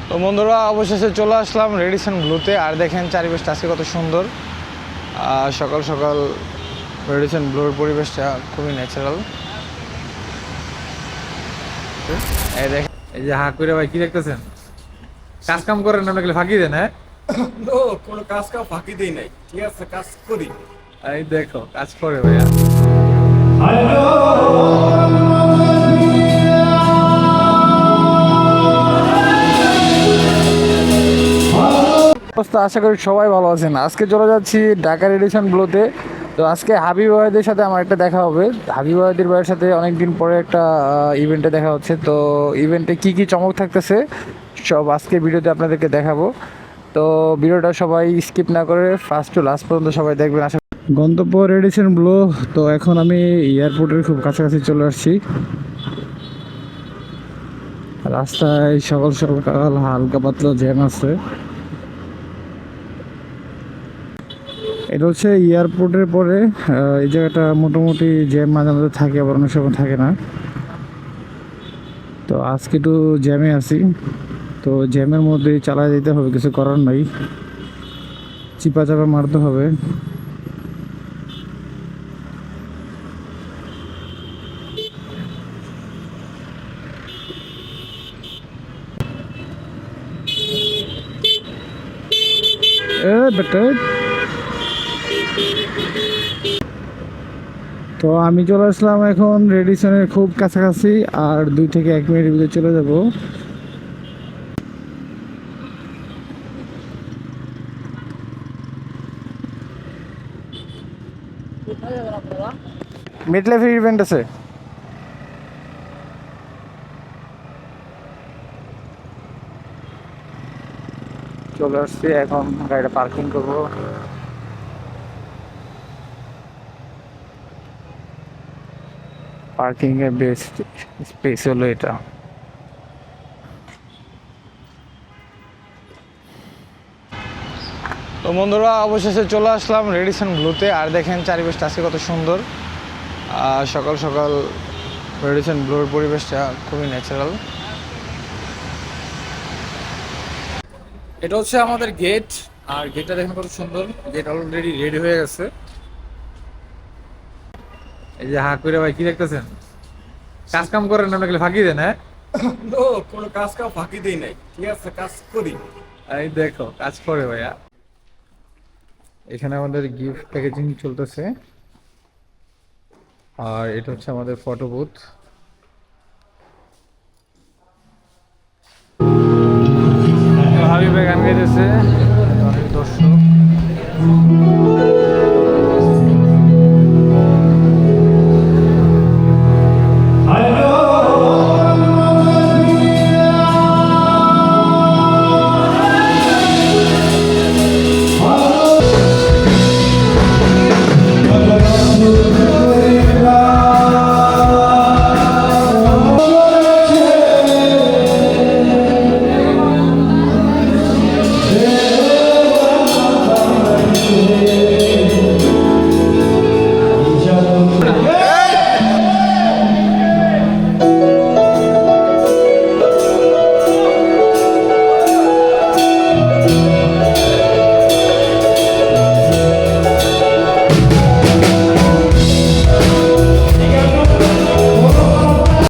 তো বন্ধুরা অবশেষে চলে আসলাম রেডিসন ব্লুতে। আর দেখেন চারিপাশটা আজকে কত সুন্দর। সকাল সকাল রেডিসন ব্লুর পরিবেশটা খুবই ন্যাচারাল। এই দেখেন, এই যে হাঁ করে ভাই কি দেখতেছেন? কাজ কাম করেন না নাকি ফাঁকি দেন? হ্যাঁ, নো, কোনো কাজ কাম ফাঁকি দেই নাই, ঠিক আছে, কাজ করি। এই দেখো কাজ করে ভাইয়া। অবস্থা, আশা করি সবাই ভালো আছেন। আজকে চলে যাচ্ছি ঢাকা রেডিসন ব্লুতে। তো আজকে হাবিব ওয়াহিদের সাথে আমার একটা দেখা হবে। হাবিব ওয়াহিদের ভাইয়ের সাথে অনেকদিন পরে একটা ইভেন্টে দেখা হচ্ছে। তো ইভেন্টে কি কি চমক থাকতেছে সব আজকে ভিডিওতে আপনাদেরকে দেখাবো। তো ভিডিওটা সবাই স্কিপ না করে ফার্স্ট টু লাস্ট পর্যন্ত সবাই দেখবেন। আশা গন্তব্য রেডিসন ব্লু। তো এখন আমি এয়ারপোর্টের খুব কাছাকাছি চলে আসছি। রাস্তায় সকাল সকাল হালকা পাতলা জ্যাম আছে। এটা হচ্ছে এয়ারপোর্টের পরে এই জায়গাটা মোটামুটি জ্যাম মাঝে মাঝে থাকে, আবার অনেক সময় থাকে না। তো আজকে একটু জ্যামে আছি। তো জ্যামের মধ্যেই চালায় যেতে হবে, কিছু করার নাই, চিপা চাপা মারতে হবে। বেটা, তো আমি চলে আসলাম এখন রেডিসনের খুব কাছাকাছি। আর 2 থেকে 1 মিনিটের ভিতরে চলে যাব। মিড লাইফের ইভেন্ট আছে। চলে আসছি, এখন গাড়িটা পার্কিং করবো। পার্কিং এর বেস্ট স্পেস হলো এটা। তো বন্ধুরা অবশেষে চলে আসলাম রেডিসন ব্লুতে। আর দেখেন চারিপাশটা আজকে কত সুন্দর। সকাল সকাল রেডিসন ব্লুর পরিবেশটা খুবই ন্যাচারাল। এটা হচ্ছে আমাদের গেট। আর গেটটা দেখেন কত সুন্দর। গেট অলরেডি রেডি হয়ে গেছে। এই যে হাঁ করে ভাই কি দেখতেছেন? কাজ কাম করেন না নাকি ফাঁকি দেন? হ্যাঁ, নো, কোনো কাজ কাম ফাঁকি দেই নাই, ঠিক আছে, কাজ করি। এই দেখো কাজ করে ভাইয়া। এখানে আমাদের গিফট প্যাকেজিং চলতেছে। আর এটা হচ্ছে আমাদের ফটো বুথ।